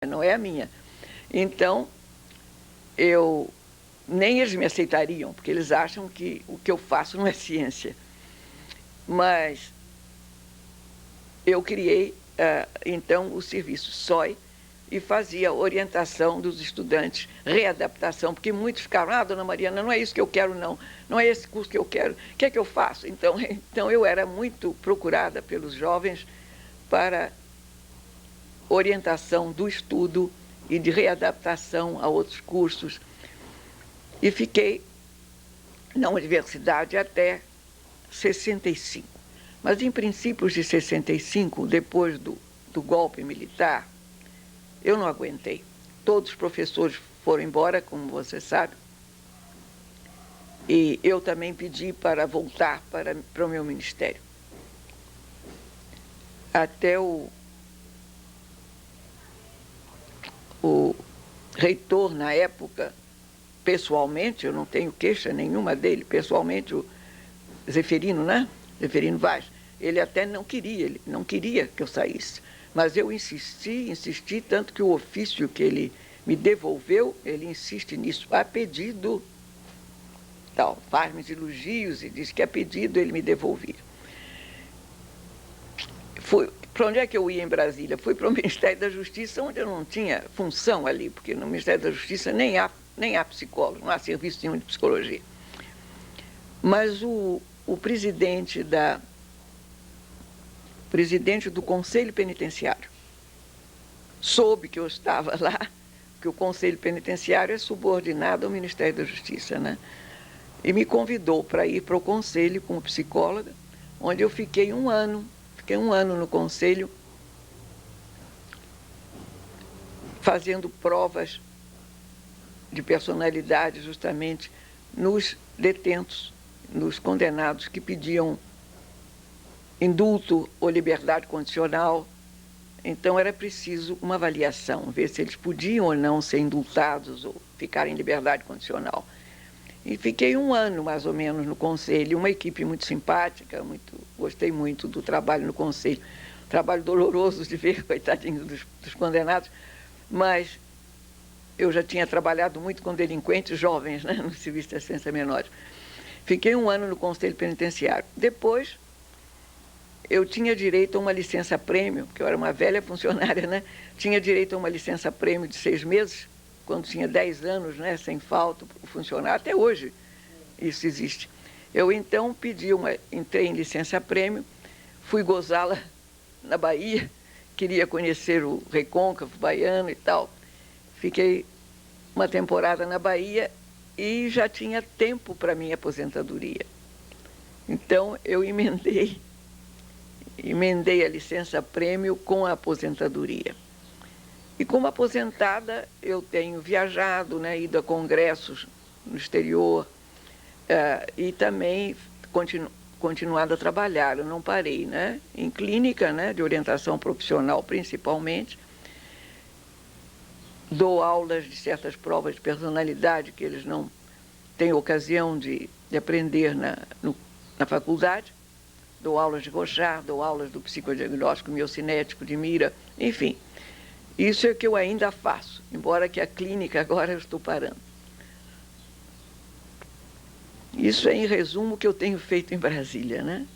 não é a minha. Então, nem eles me aceitariam, porque eles acham que o que eu faço não é ciência. Mas eu criei, então, o serviço SOI e fazia orientação dos estudantes, readaptação, porque muitos ficaram, dona Mariana, não é isso que eu quero, não é esse curso que eu quero, o que é que eu faço? Então eu era muito procurada pelos jovens para orientação do estudo e de readaptação a outros cursos. E fiquei na universidade até 65. Mas em princípios de 65, depois do golpe militar, eu não aguentei. Todos os professores foram embora, como você sabe. E eu também pedi para voltar para o meu ministério. Até o reitor, na época, pessoalmente, eu não tenho queixa nenhuma dele, pessoalmente, o Zeferino, né? Zeferino Vaz, ele até não queria que eu saísse. Mas eu insisti, tanto que o ofício que ele me devolveu, ele insiste nisso, a pedido, tal, faz-me elogios e diz que a pedido ele me devolvia. Para onde é que eu ia em Brasília? Fui para o Ministério da Justiça, onde eu não tinha função ali, porque no Ministério da Justiça nem há psicólogo, não há serviço nenhum de psicologia. Mas o presidente do Conselho Penitenciário soube que eu estava lá, que o Conselho Penitenciário é subordinado ao Ministério da Justiça, né? E me convidou para ir para o Conselho como psicóloga, onde eu fiquei um ano no Conselho, fazendo provas de personalidade justamente nos detentos, nos condenados que pediam indulto ou liberdade condicional. Então era preciso uma avaliação, ver se eles podiam ou não ser indultados ou ficar em liberdade condicional. E fiquei um ano, mais ou menos, no Conselho, uma equipe muito simpática, gostei muito do trabalho no Conselho. Trabalho doloroso de ver, coitadinhos dos condenados, mas eu já tinha trabalhado muito com delinquentes jovens, né, no Serviço de Assistência a Menores. Fiquei um ano no Conselho Penitenciário. Depois, eu tinha direito a uma licença-prêmio, porque eu era uma velha funcionária, né? Tinha direito a uma licença-prêmio de 6 meses, quando tinha 10 anos, né, sem falta, para o funcionário. Até hoje isso existe. Eu, então, entrei em licença-prêmio, fui gozá-la na Bahia, queria conhecer o recôncavo baiano e tal. Fiquei uma temporada na Bahia e já tinha tempo para minha aposentadoria. Então, eu emendei a licença-prêmio com a aposentadoria. E como aposentada, eu tenho viajado, né, ido a congressos no exterior e também continuado a trabalhar. Eu não parei, né, em clínica, né, de orientação profissional principalmente. Dou aulas de certas provas de personalidade que eles não têm ocasião de aprender na faculdade. Dou aulas de Rorschach, dou aulas do psicodiagnóstico miocinético de Mira, enfim. Isso é o que eu ainda faço, embora que a clínica agora eu estou parando. Isso é, em resumo, o que eu tenho feito em Brasília, né?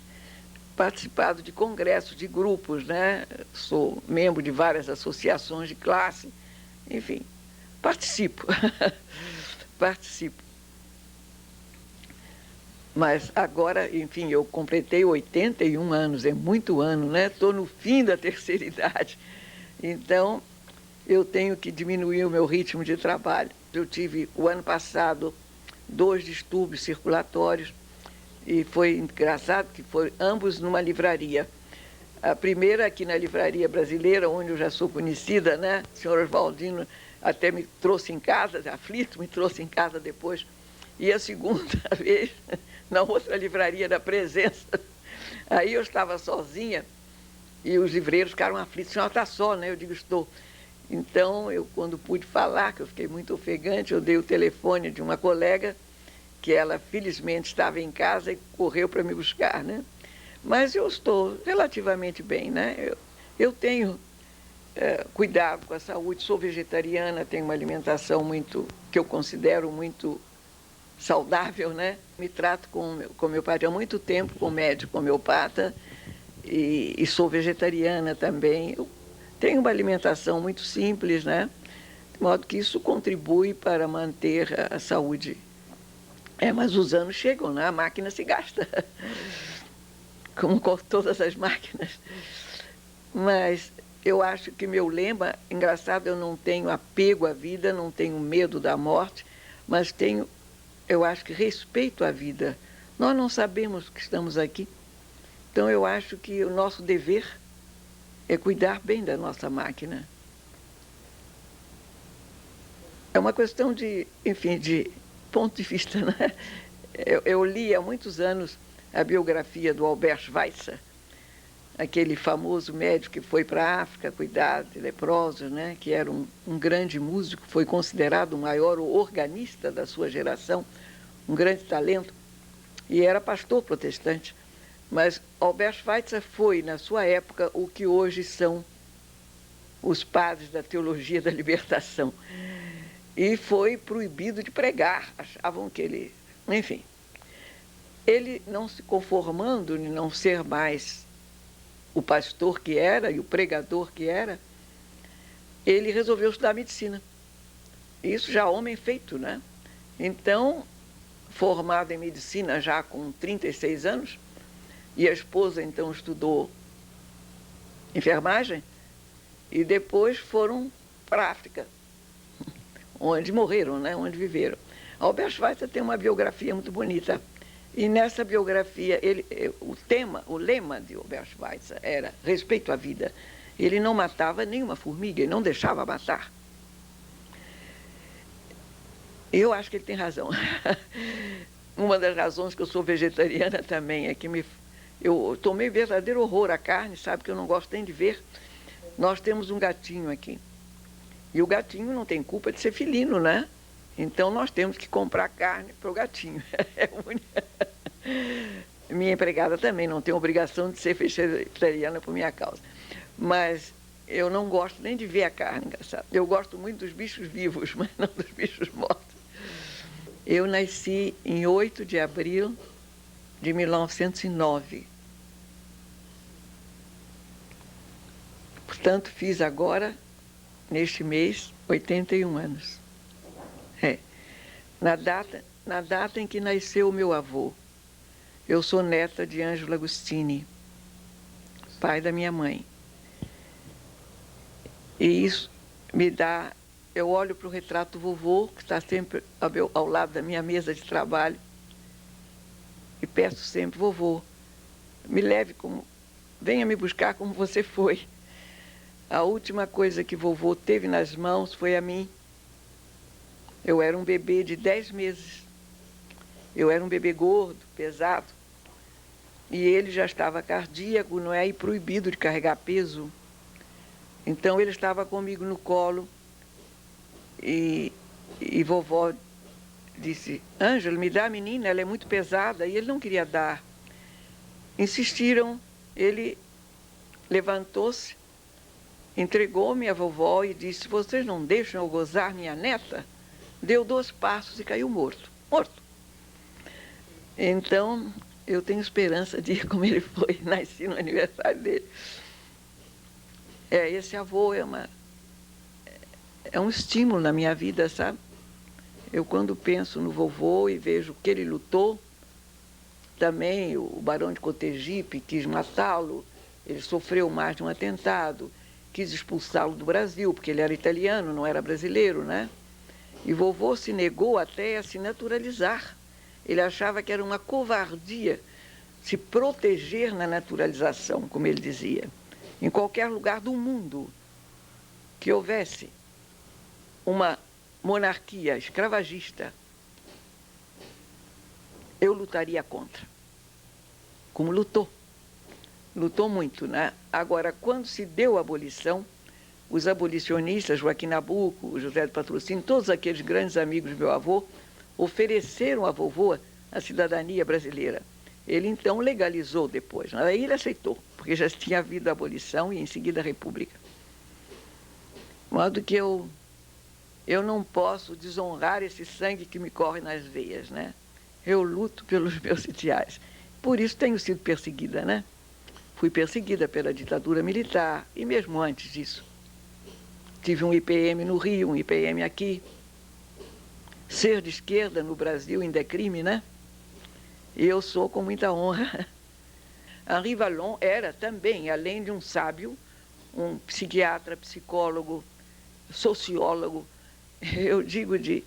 Participado de congressos, de grupos, né? Sou membro de várias associações de classe, enfim, participo. Participo. Mas agora, enfim, eu completei 81 anos, é muito ano, né? Estou no fim da terceira idade. Então, eu tenho que diminuir o meu ritmo de trabalho. Eu tive, o ano passado, 2 distúrbios circulatórios e foi engraçado que foram ambos numa livraria. A primeira aqui na Livraria Brasileira, onde eu já sou conhecida, né? O senhor Oswaldino até me trouxe em casa, aflito, me trouxe em casa depois. E a segunda vez, na outra livraria da Presença. Aí eu estava sozinha e os livreiros ficaram aflitos. A senhora está só, né? Eu digo, estou. Então, eu, quando pude falar, que eu fiquei muito ofegante, eu dei o telefone de uma colega, que ela, felizmente, estava em casa e correu para me buscar, né? Mas eu estou relativamente bem, né? Eu tenho cuidado com a saúde. Sou vegetariana, tenho uma alimentação que eu considero muito saudável, né? Me trato com homeopatia há muito tempo, com médico homeopata, e sou vegetariana também. Eu tenho uma alimentação muito simples, né? De modo que isso contribui para manter a saúde. Mas os anos chegam, né? A máquina se gasta, como com todas as máquinas. Mas eu acho que meu lema, engraçado, eu não tenho apego à vida, não tenho medo da morte, mas eu acho que respeito à vida. Nós não sabemos que estamos aqui, então eu acho que o nosso dever é cuidar bem da nossa máquina. É uma questão de, enfim, de ponto de vista, né? Eu li há muitos anos a biografia do Albert Schweitzer, aquele famoso médico que foi para a África cuidar de leprosos, né? Que era um grande músico, foi considerado o maior organista da sua geração, um grande talento, e era pastor protestante. Mas Albert Schweitzer foi, na sua época, o que hoje são os padres da teologia da libertação. E foi proibido de pregar, achavam que ele... Enfim, ele não se conformando em não ser mais o pastor que era e o pregador que era, ele resolveu estudar medicina. Isso já homem feito, né? Então, formado em medicina já com 36 anos, e a esposa então estudou enfermagem, e depois foram para a África, onde morreram, né? Onde viveram. Albert Schweitzer tem uma biografia muito bonita. E nessa biografia, o lema de Albert Schweitzer era respeito à vida. Ele não matava nenhuma formiga, ele não deixava matar. Eu acho que ele tem razão. Uma das razões que eu sou vegetariana também é que eu tomei verdadeiro horror à carne, sabe, que eu não gosto nem de ver. Nós temos um gatinho aqui. E o gatinho não tem culpa de ser felino, né? Então, nós temos que comprar carne para o gatinho. Minha empregada também não tem obrigação de ser vegetariana por minha causa. Mas eu não gosto nem de ver a carne, engraçado. Eu gosto muito dos bichos vivos, mas não dos bichos mortos. Eu nasci em 8 de abril de 1909. Portanto, fiz agora, neste mês, 81 anos. Na data em que nasceu o meu avô. Eu sou neta de Ângelo Agostini, pai da minha mãe. E isso me dá... Eu olho para o retrato do vovô, que está sempre ao lado da minha mesa de trabalho, e peço sempre, vovô, me leve venha me buscar como você foi. A última coisa que vovô teve nas mãos foi a mim. Eu era um bebê de 10 meses. Eu era um bebê gordo, pesado. E ele já estava cardíaco, não é? E proibido de carregar peso. Então ele estava comigo no colo. E vovó disse, Ângelo, me dá a menina, ela é muito pesada. E ele não queria dar. Insistiram, ele levantou-se, entregou-me a vovó e disse, vocês não deixam eu gozar minha neta? Deu 2 passos e caiu morto. Morto. Então, eu tenho esperança de ir como ele foi. Nasci no aniversário dele. Esse avô é um estímulo na minha vida, sabe? Eu, quando penso no vovô e vejo que ele lutou, também o Barão de Cotegipe quis matá-lo, ele sofreu mais de um atentado, quis expulsá-lo do Brasil, porque ele era italiano, não era brasileiro, né? E vovô se negou até a se naturalizar. Ele achava que era uma covardia se proteger na naturalização, como ele dizia. Em qualquer lugar do mundo que houvesse uma monarquia escravagista, eu lutaria contra. Como lutou. Lutou muito, né? Agora, quando se deu a abolição, os abolicionistas, Joaquim Nabuco, José de Patrocínio, todos aqueles grandes amigos do meu avô, ofereceram a vovô a cidadania brasileira. Ele, então, legalizou depois. Aí ele aceitou, porque já tinha havido a abolição e, em seguida, a república. De modo que eu não posso desonrar esse sangue que me corre nas veias, né? Eu luto pelos meus ideais. Por isso tenho sido perseguida, né? Fui perseguida pela ditadura militar e mesmo antes disso. Tive um IPM no Rio, um IPM aqui. Ser de esquerda no Brasil ainda é crime, né? E eu sou com muita honra. Henri Vallon era também, além de um sábio, um psiquiatra, psicólogo, sociólogo. Eu digo de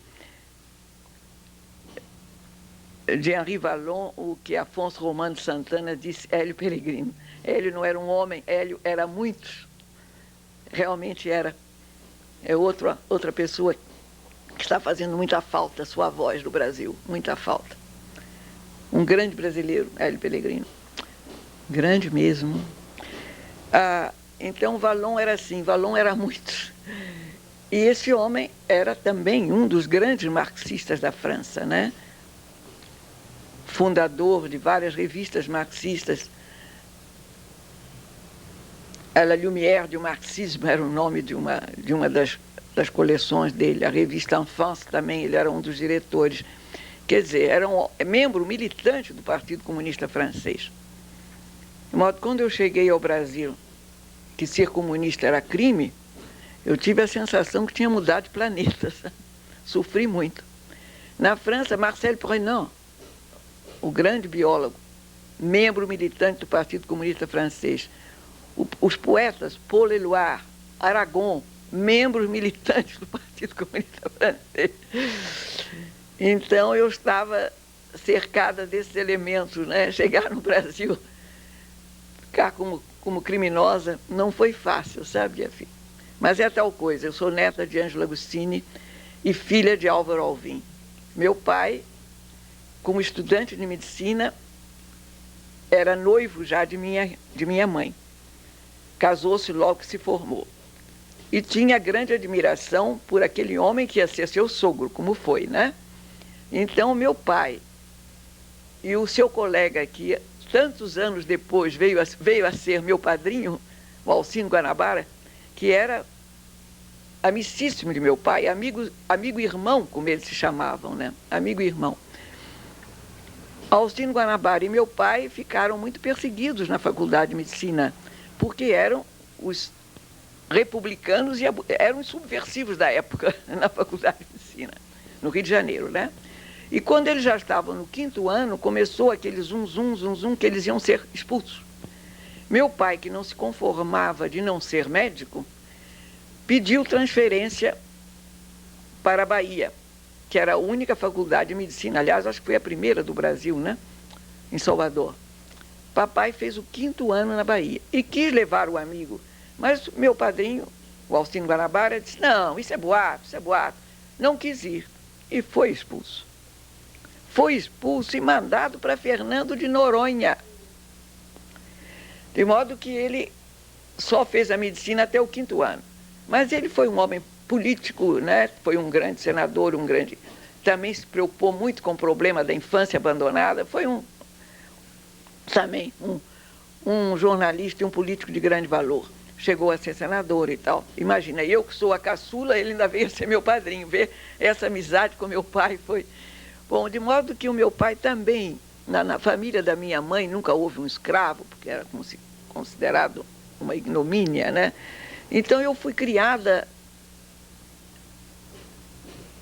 Henri Vallon o que Afonso Romano de Santana disse Hélio Pellegrino. Hélio não era um homem, Hélio era muitos. Realmente era. É outra pessoa que está fazendo muita falta, sua voz do Brasil, muita falta. Um grande brasileiro, Hélio Pellegrino. Grande mesmo. Então, Vallon era assim, Vallon era muito. E esse homem era também um dos grandes marxistas da França, né? Fundador de várias revistas marxistas. A La Lumière du Marxisme era o nome de uma das coleções dele. A revista Enfance também, ele era um dos diretores. Quer dizer, era um membro militante do Partido Comunista Francês. De modo que quando eu cheguei ao Brasil, que ser comunista era crime, eu tive a sensação que tinha mudado de planeta. Sofri muito. Na França, Marcel Proudhon, o grande biólogo, membro militante do Partido Comunista Francês, os poetas Paul Éluard, Aragon, membros militantes do Partido Comunista Francês. Então eu estava cercada desses elementos, né? Chegar no Brasil, ficar como criminosa, não foi fácil, sabe, Jeff? Mas é tal coisa, eu sou neta de Ângelo Agostini e filha de Álvaro Alvim. Meu pai, como estudante de medicina, era noivo já de minha mãe. Casou-se logo que se formou. E tinha grande admiração por aquele homem que ia ser seu sogro, como foi, né? Então, meu pai e o seu colega, que tantos anos depois veio a ser meu padrinho, o Alcino Guanabara, que era amicíssimo de meu pai, amigo-irmão, como eles se chamavam, né? Amigo-irmão. Alcino Guanabara e meu pai ficaram muito perseguidos na Faculdade de Medicina, porque eram os republicanos e eram os subversivos da época na Faculdade de Medicina, no Rio de Janeiro, né? E quando eles já estavam no 5º ano, começou aquele zum, que eles iam ser expulsos. Meu pai, que não se conformava de não ser médico, pediu transferência para a Bahia, que era a única faculdade de medicina. Aliás, acho que foi a primeira do Brasil, né? Em Salvador. Papai fez o 5º ano na Bahia e quis levar o amigo. Mas meu padrinho, o Alcino Guanabara, disse, não, isso é boato, isso é boato. Não quis ir e foi expulso. Foi expulso e mandado para Fernando de Noronha. De modo que ele só fez a medicina até o 5º ano. Mas ele foi um homem político, né? Foi um grande senador, também se preocupou muito com o problema da infância abandonada. Foi também um jornalista e um político de grande valor. Chegou a ser senador e tal. Imagina, eu que sou a caçula, ele ainda veio a ser meu padrinho. Ver essa amizade com meu pai foi... Bom, de modo que o meu pai também, na família da minha mãe, nunca houve um escravo, porque era considerado uma ignomínia, né? Então eu fui criada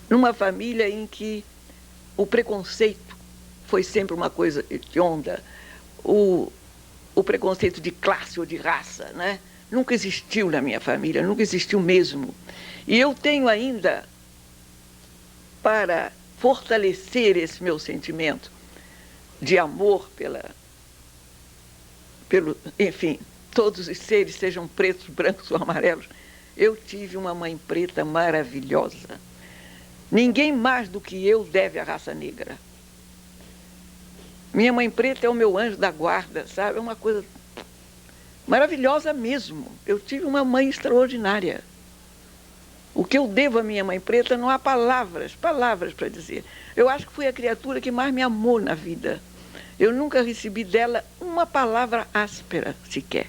numa família em que o preconceito foi sempre uma coisa hedionda, o preconceito de classe ou de raça, né? Nunca existiu na minha família, nunca existiu mesmo. E eu tenho ainda, para fortalecer esse meu sentimento de amor enfim, todos os seres, sejam pretos, brancos ou amarelos, eu tive uma mãe preta maravilhosa. Ninguém mais do que eu deve à raça negra. Minha mãe preta é o meu anjo da guarda, sabe? É uma coisa maravilhosa mesmo. Eu tive uma mãe extraordinária. O que eu devo à minha mãe preta não há palavras para dizer. Eu acho que foi a criatura que mais me amou na vida. Eu nunca recebi dela uma palavra áspera sequer.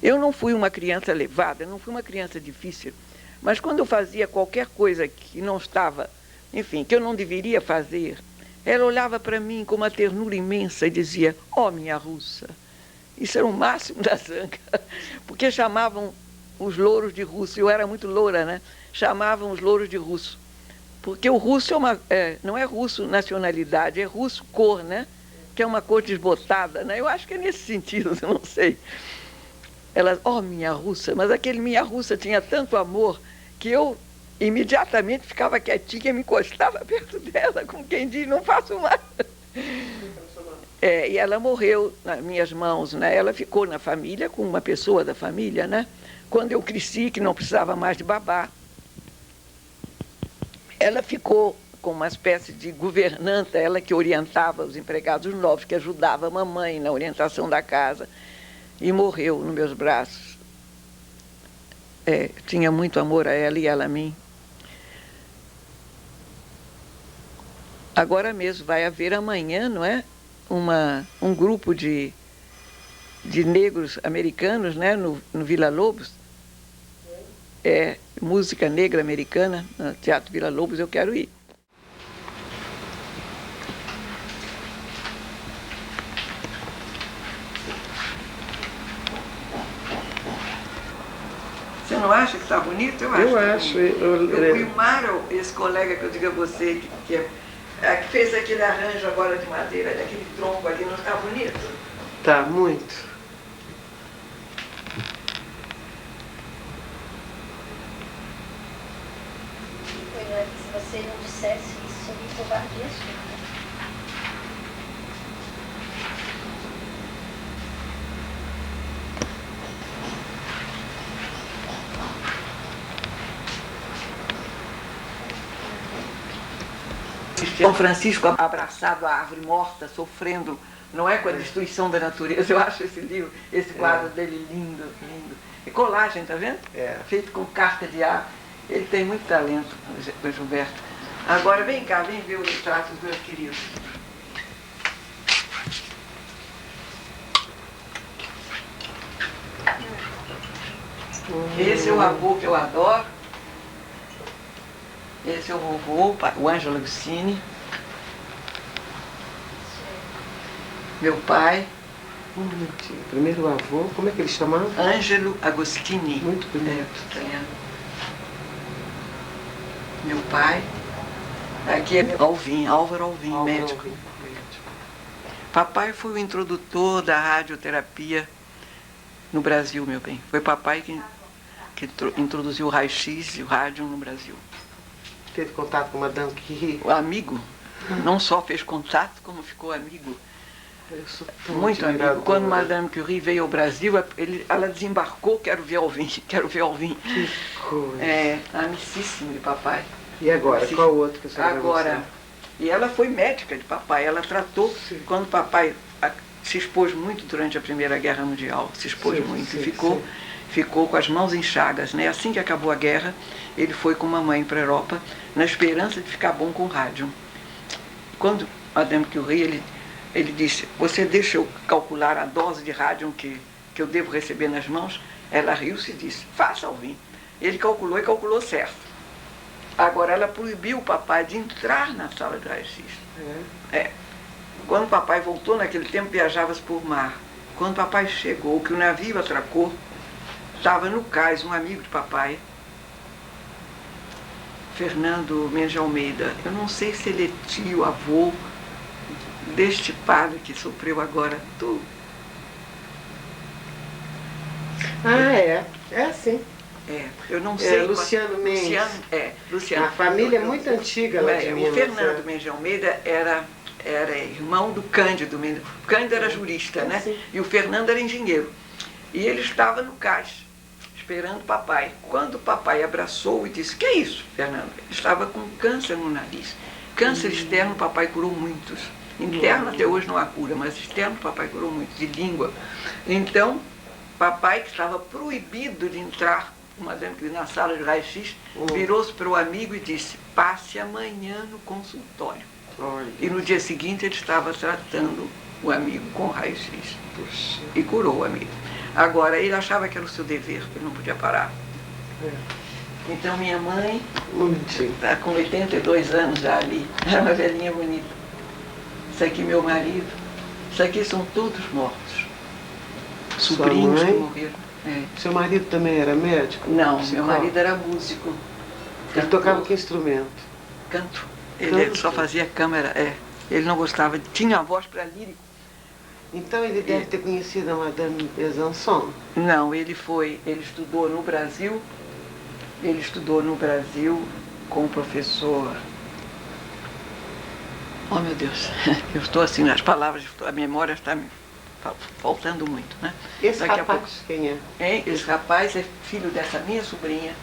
Eu não fui uma criança levada, não fui uma criança difícil, mas quando eu fazia qualquer coisa que não estava, enfim, que eu não deveria fazer, ela olhava para mim com uma ternura imensa e dizia: "Ó, minha russa." Isso era o máximo da zanga, porque chamavam os louros de russo, eu era muito loura, né? Chamavam os louros de russo, porque o russo não é russo nacionalidade, é russo cor, né? Que é uma cor desbotada, né? Eu acho que é nesse sentido, eu não sei. Ela, ó, minha russa, mas aquele minha russa tinha tanto amor que eu imediatamente ficava quietinha e me encostava perto dela, como quem diz, não faço mais. E ela morreu nas minhas mãos, né? Ela ficou na família com uma pessoa da família, né? Quando eu cresci, que não precisava mais de babá, ela ficou com uma espécie de governanta, ela que orientava os empregados novos, que ajudava a mamãe na orientação da casa, e morreu nos meus braços. Tinha muito amor a ela e ela a mim. Agora mesmo vai haver amanhã, não é? Um grupo de negros americanos, né, no Vila Lobos. Música negra americana, no Teatro Vila Lobos, eu quero ir. Você não acha que está bonito? Eu acho. O Mário, esse colega que eu digo a você, que fez aquele arranjo agora de madeira, daquele tronco ali, não está bonito? Tá, muito. Se você não dissesse isso, eu me covardia sua. São Francisco abraçado à árvore morta, sofrendo, não é, com a destruição da natureza. Eu acho esse livro, esse quadro dele lindo, lindo. É colagem, tá vendo? Feito com carta de ar. Ele tem muito talento, o Gilberto. Agora vem cá, vem ver o retrato dos meus queridos. Esse é o avô que eu adoro. Esse é o vovô, o Ângelo Agostini. Meu pai. Um minutinho. Primeiro o avô, como é que ele chamava? Ângelo Agostini. Muito bonito. Italiano. Meu pai. Aqui é Alvim, Álvaro Alvim, médico. Papai foi o introdutor da radioterapia no Brasil, meu bem. Foi papai que introduziu o raio-x e o rádio no Brasil. Teve contato com Madame Curie? O amigo. Não só fez contato, como ficou amigo. Eu sou muito amigo. Quando Madame Curie veio ao Brasil, ela desembarcou, quero ver Alvim. Que coisa. Amicíssimo de papai. E agora? Qual o outro que você vai mostrar? E ela foi médica de papai. Ela tratou, quando papai se expôs muito durante a Primeira Guerra Mundial, se expôs muito e ficou com as mãos em chagas, né? Assim que acabou a guerra, ele foi com mamãe para a Europa, na esperança de ficar bom com rádio. Quando Madame Curie, ele disse: "Você deixa eu calcular a dose de rádio que eu devo receber nas mãos?" Ela riu-se e disse: "Faça, Alvim." Ele calculou e calculou certo. Agora, ela proibiu o papai de entrar na sala de raio-x. Quando o papai voltou, naquele tempo viajava-se por mar. Quando o papai chegou, que o navio atracou, estava no cais um amigo de papai, Fernando Mendes de Almeida. Eu não sei se ele é tio, avô deste padre que sofreu agora tudo. Sim. Eu não sei. Luciano Mendes. Luciano. A família é muito antiga lá de Minas. O Fernando Mendes de Almeida era irmão do Cândido Mendes. O Cândido era jurista, né? Sim. E o Fernando era engenheiro. E ele estava no cais, esperando o papai. Quando o papai abraçou e disse: "Que é isso, Fernando?" Ele estava com câncer no nariz. Câncer externo, o papai curou muitos. Interno até hoje não há cura, mas externo o papai curou muitos, de língua. Então, papai, que estava proibido de entrar na sala de raio-x, virou-se para o amigo e disse: "Passe amanhã no consultório." E no dia seguinte ele estava tratando o amigo com raio-x. E curou o amigo. Agora, ele achava que era o seu dever, que ele não podia parar. Então, minha mãe está com 82 anos já ali. Era uma velhinha bonita. Isso aqui, meu marido. Isso aqui são todos mortos. Sobrinhos que morreram. É. Seu marido também era médico? Não, meu marido era músico. Ele tocava que instrumento? Canto. Ele só fazia câmara, Ele não gostava, tinha a voz para lírico. Então ele deve ter conhecido a Madame Besançon? Não, ele estudou no Brasil. Ele estudou no Brasil com o professor... Oh, meu Deus, eu estou assim, as palavras, a memória está me faltando muito, né? Esse rapaz, quem é? Esse rapaz é filho dessa minha sobrinha,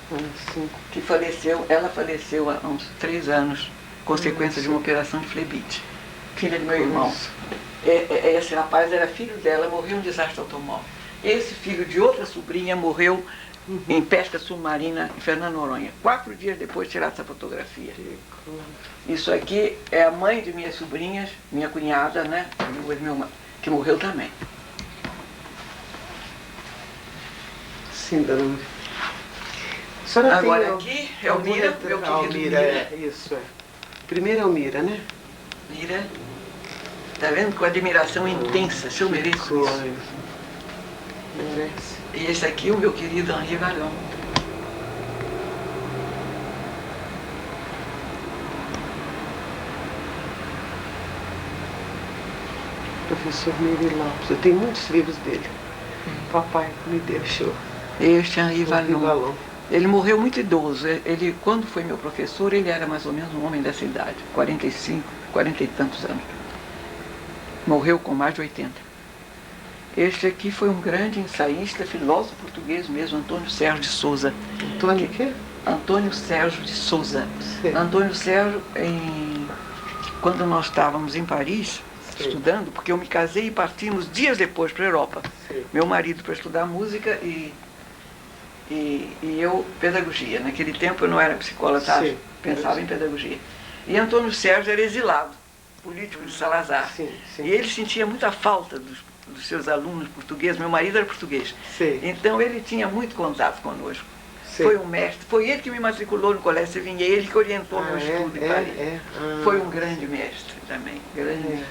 que faleceu, ela faleceu há uns 3 anos, consequência de uma operação de flebite. Filha do meu irmão. Esse rapaz era filho dela, morreu em um desastre automóvel. Esse filho de outra sobrinha morreu em pesca submarina em Fernando Noronha. 4 dias depois de tirar essa fotografia. Isso aqui é a mãe de minhas sobrinhas, minha cunhada, né? Que morreu também. Sim, dona. Agora aqui é Elmira, meu querido Elmira. Isso, é. Primeiro Elmira, né? Mira, tá vendo? Com admiração intensa, se eu mereço isso. Merece. E esse aqui é o meu querido Henri Vallon. Professor Miri Lopes. Eu tenho muitos livros dele. Papai me deixou. Este Henri Vallon. Ele morreu muito idoso. Ele, quando foi meu professor, ele era mais ou menos um homem dessa idade, 45, 40 e tantos anos. Morreu com mais de 80. Este aqui foi um grande ensaísta, filósofo português mesmo, Antônio Sérgio de Souza. Antônio o quê? Antônio Sérgio de Souza. Sim. Antônio Sérgio, quando nós estávamos em Paris, estudando, porque eu me casei e partimos dias depois para a Europa. Sim. Meu marido para estudar música e eu pedagogia. Naquele tempo eu não era psicóloga, tá? Pensava em pedagogia. E Antônio Sérgio era exilado, político de Salazar. Sim. E ele sentia muita falta dos seus alunos portugueses. Meu marido era português. Sim. Então ele tinha muito contato conosco. Sim. Foi um mestre, foi ele que me matriculou no Colégio Sevinha, ele que orientou meu estudo em Paris. Foi um grande mestre também, grande.